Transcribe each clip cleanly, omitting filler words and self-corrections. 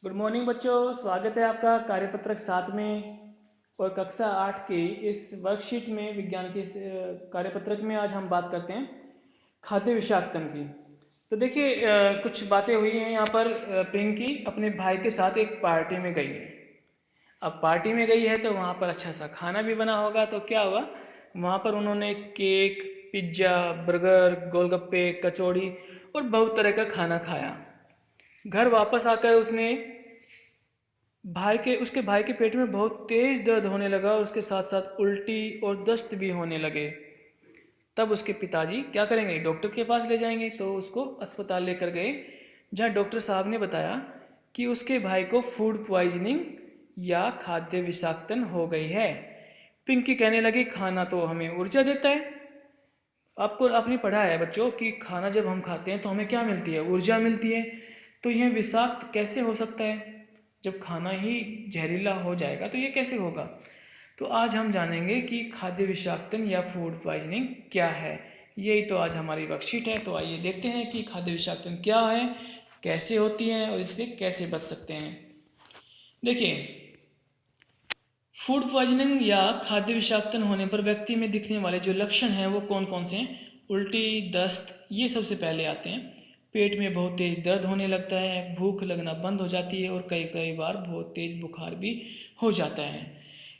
Good morning बच्चों, स्वागत है आपका कार्यपत्रक 7 में और कक्षा 8 के इस वर्कशीट में विज्ञान के इस कार्यपत्रक में आज हम बात करते हैं खाद्य विषाक्तन की। तो देखिए कुछ बातें हुई हैं यहाँ पर। पिंकी अपने भाई के साथ एक पार्टी में गई है। अब पार्टी में गई है तो वहाँ पर अच्छा सा खाना भी बना होगा। तो क्या हुआ, वहाँ पर उन्होंने केक, पिज्ज़ा, बर्गर, गोलगप्पे, कचौड़ी और बहुत तरह का खाना खाया। घर वापस आकर उसके भाई के पेट में बहुत तेज दर्द होने लगा और उसके साथ साथ उल्टी और दस्त भी होने लगे। तब उसके पिताजी क्या करेंगे, डॉक्टर के पास ले जाएंगे। तो उसको अस्पताल लेकर गए, जहाँ डॉक्टर साहब ने बताया कि उसके भाई को फूड पॉइजनिंग या खाद्य विषाक्तन हो गई है। पिंकी कहने लगी, खाना तो हमें ऊर्जा देता है। आपने पढ़ा है बच्चों कि खाना जब हम खाते हैं तो हमें क्या मिलती है, ऊर्जा मिलती है। तो यह विषाक्त कैसे हो सकता है? जब खाना ही जहरीला हो जाएगा तो ये कैसे होगा? तो आज हम जानेंगे कि खाद्य विषाक्तन या फूड पॉइजनिंग क्या है। यही तो आज हमारी वर्कशीट है। तो आइए देखते हैं कि खाद्य विषाक्तन क्या है, कैसे होती है और इससे कैसे बच सकते हैं। देखिए, फूड पॉइजनिंग या खाद्य विषाक्तन होने पर व्यक्ति में दिखने वाले जो लक्षण हैं वो कौन कौन से हैं? उल्टी, दस्त, ये सबसे पहले आते हैं। पेट में बहुत तेज़ दर्द होने लगता है, भूख लगना बंद हो जाती है और कई कई बार बहुत तेज़ बुखार भी हो जाता है।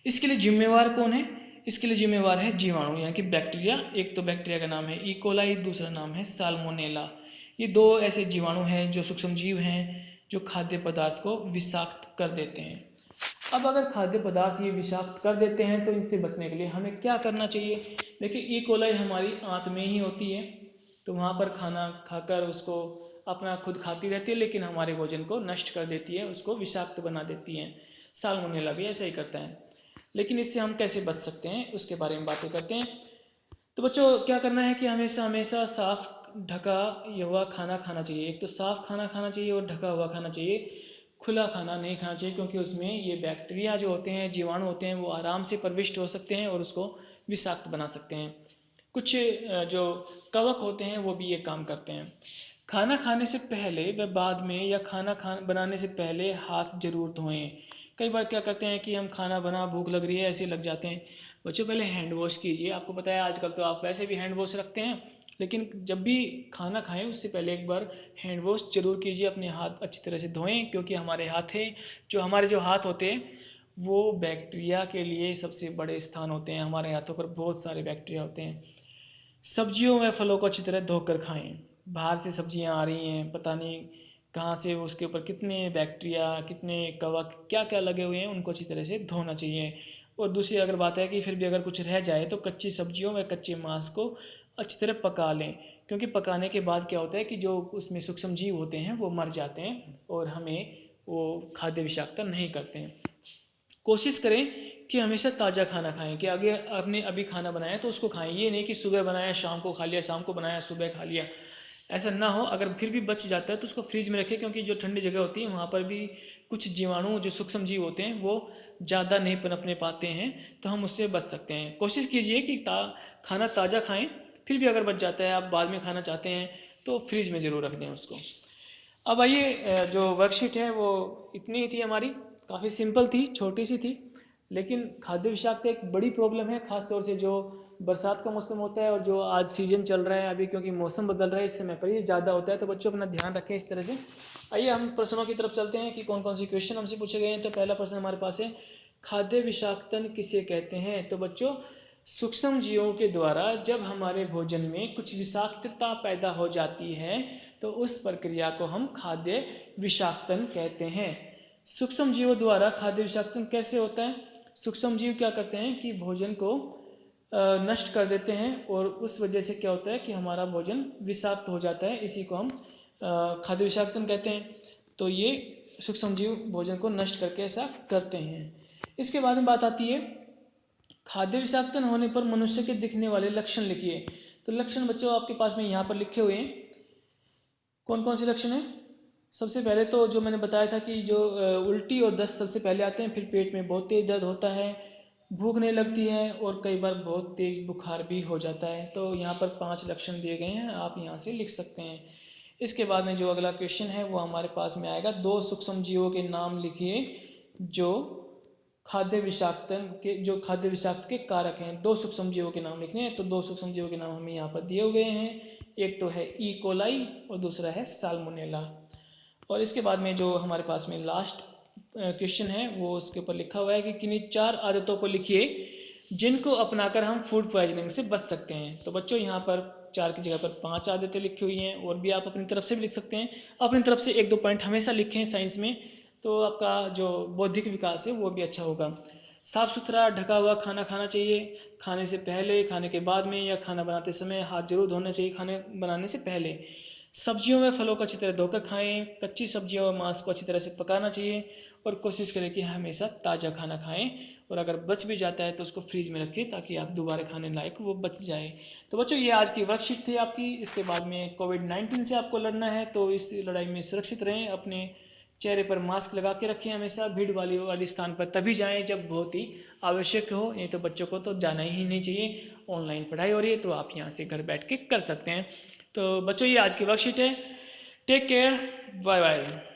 इसके लिए जिम्मेवार कौन है? इसके लिए जिम्मेवार है जीवाणु यानी कि बैक्टीरिया। एक तो बैक्टीरिया का नाम है ई कोलाई, दूसरा नाम है साल्मोनेला। ये दो ऐसे जीवाणु हैं जो सूक्ष्मजीव हैं जो खाद्य पदार्थ को विषाक्त कर देते हैं। अब अगर खाद्य पदार्थ ये विषाक्त कर देते हैं तो इनसे बचने के लिए हमें क्या करना चाहिए? देखिए, ई कोलाई हमारी आंत में ही होती है, तो वहाँ पर खाना खाकर उसको अपना खुद खाती रहती है, लेकिन हमारे भोजन को नष्ट कर देती है, उसको विषाक्त बना देती है। साल्मोनेला भी ऐसा ही करता है। लेकिन इससे हम कैसे बच सकते हैं उसके बारे में बातें करते हैं। तो बच्चों, क्या करना है कि हमेशा हमेशा साफ ढका हुआ खाना खाना चाहिए। एक तो साफ खाना खाना चाहिए और ढका हुआ खाना चाहिए। खुला खाना नहीं खाना चाहिए, क्योंकि उसमें ये बैक्टीरिया जो होते हैं, जीवाणु होते हैं, वो आराम से प्रविष्ट हो सकते हैं और उसको विषाक्त बना सकते हैं। कुछ जो कवक होते हैं वो भी ये काम करते हैं। खाना खाने से पहले व बाद में या खाना बनाने से पहले हाथ जरूर धोएं। कई बार क्या करते हैं कि हम खाना बना, भूख लग रही है, ऐसे लग जाते हैं। बच्चों, पहले हैंड वॉश कीजिए। आपको पता है आजकल तो आप वैसे भी हैंड वॉश रखते हैं, लेकिन जब भी खाना खाएं उससे पहले एक बार हैंड वॉश जरूर कीजिए। अपने हाथ अच्छी तरह से धोएं, क्योंकि हमारे जो हाथ होते हैं वो बैक्टीरिया के लिए सबसे बड़े स्थान होते हैं। हमारे हाथों पर बहुत सारे बैक्टीरिया होते हैं। सब्जियों व फलों को अच्छी तरह धोकर खाएं। बाहर से सब्जियां आ रही हैं, पता नहीं कहाँ से, उसके ऊपर कितने बैक्टीरिया, कितने कवक, क्या क्या लगे हुए हैं, उनको अच्छी तरह से धोना चाहिए। और दूसरी अगर बात है कि फिर भी अगर कुछ रह जाए तो कच्ची सब्जियों व कच्चे मांस को अच्छी तरह पका लें, क्योंकि पकाने के बाद क्या होता है कि जो उसमें सूक्ष्म जीव होते हैं वो मर जाते हैं और हमें वो खाद्य विषाक्तता नहीं करते हैं। कोशिश करें कि हमेशा ताज़ा खाना खाएं, कि आगे आपने अभी खाना बनाया तो उसको खाएं। ये नहीं कि सुबह बनाया शाम को खा लिया, शाम को बनाया सुबह खा लिया, ऐसा ना हो। अगर फिर भी बच जाता है तो उसको फ्रिज में रखें, क्योंकि जो ठंडी जगह होती है वहाँ पर भी कुछ जीवाणु, जो सूक्ष्म जीव होते हैं, वो ज़्यादा नहीं पनपने पाते हैं, तो हम उससे बच सकते हैं। कोशिश कीजिए कि खाना ताज़ा खाएँ। फिर भी अगर बच जाता है, आप बाद में खाना चाहते हैं, तो फ्रिज में ज़रूर रख दें उसको। अब आइए, जो वर्कशीट है वो इतनी ही थी हमारी, काफ़ी सिंपल थी, छोटी सी थी। लेकिन खाद्य विषाक्तता एक बड़ी प्रॉब्लम है, खास तौर से जो बरसात का मौसम होता है और जो आज सीजन चल रहा है अभी, क्योंकि मौसम बदल रहा है, इस समय पर ये ज़्यादा होता है। तो बच्चों अपना ध्यान रखें इस तरह से। आइए हम प्रश्नों की तरफ चलते हैं कि कौन कौन से क्वेश्चन हमसे पूछे गए हैं। तो पहला प्रश्न हमारे पास है, खाद्य विषाक्तन किसे कहते हैं? तो बच्चों, सूक्ष्म जीवों के द्वारा जब हमारे भोजन में कुछ विषाक्तता पैदा हो जाती है तो उस प्रक्रिया को हम खाद्य विषाक्तन कहते हैं। सूक्ष्म जीवों द्वारा खाद्य विषाक्तन कैसे होता है? सूक्ष्म जीव क्या करते हैं कि भोजन को नष्ट कर देते हैं और उस वजह से क्या होता है कि हमारा भोजन विषाक्त हो जाता है। इसी को हम खाद्य विषाक्तन कहते हैं। तो ये सूक्ष्म जीव भोजन को नष्ट करके ऐसा करते हैं। इसके बाद में बात आती है, खाद्य विषाक्तन होने पर मनुष्य के दिखने वाले लक्षण लिखिए। तो लक्षण बच्चों आपके पास में यहाँ पर लिखे हुए हैं। कौन कौन से लक्षण हैं? सबसे पहले तो जो मैंने बताया था कि जो उल्टी और दस्त सबसे पहले आते हैं, फिर पेट में बहुत तेज़ दर्द होता है, भूख नहीं लगती है और कई बार बहुत तेज़ बुखार भी हो जाता है। तो यहाँ पर 5 लक्षण दिए गए हैं, आप यहाँ से लिख सकते हैं। इसके बाद में जो अगला क्वेश्चन है वो हमारे पास में आएगा, दो सूक्ष्म जीवों के नाम लिखिए जो खाद्य विषाक्त के कारक हैं। दो सूक्ष्म जीवों के नाम लिखने हैं, तो दो सूक्ष्म जीवों के नाम हमें यहाँ पर दिए हुए हैं। एक तो है ई कोलाई और दूसरा है साल्मोनेला। और इसके बाद में जो हमारे पास में लास्ट क्वेश्चन है वो उसके ऊपर लिखा हुआ है कि किन्हीं 4 आदतों को लिखिए जिनको अपनाकर हम फूड पॉइजनिंग से बच सकते हैं। तो बच्चों यहाँ पर 4 की जगह पर 5 आदतें लिखी हुई हैं, और भी आप अपनी तरफ से भी लिख सकते हैं। अपनी तरफ से 1-2 पॉइंट हमेशा लिखें साइंस में, तो आपका जो बौद्धिक विकास है वो भी अच्छा होगा। साफ़ सुथरा ढका हुआ खाना खाना चाहिए। खाने से पहले, खाने के बाद में या खाना बनाते समय हाथ जरूर धोना चाहिए खाने बनाने से पहले। सब्जियों में फलों को अच्छी तरह धोकर खाएं। कच्ची सब्जियों और मांस को अच्छी तरह से पकाना चाहिए, और कोशिश करें कि हमेशा ताज़ा खाना खाएं, और अगर बच भी जाता है तो उसको फ्रीज में रखें ताकि आप दोबारा खाने लायक वो बच जाए। तो बच्चों ये आज की वर्कशीट थी आपकी। इसके बाद में कोविड-19 से आपको लड़ना है, तो इस लड़ाई में सुरक्षित रहें। अपने चेहरे पर मास्क लगा के रखें हमेशा। भीड़ वाली स्थान पर तभी जाएं जब बहुत ही आवश्यक हो, नहीं तो बच्चों को तो जाना ही नहीं चाहिए। ऑनलाइन पढ़ाई हो रही है तो आप यहाँ से घर बैठ के कर सकते हैं। तो बच्चों ये आज की वर्कशीट है। Take care, bye bye.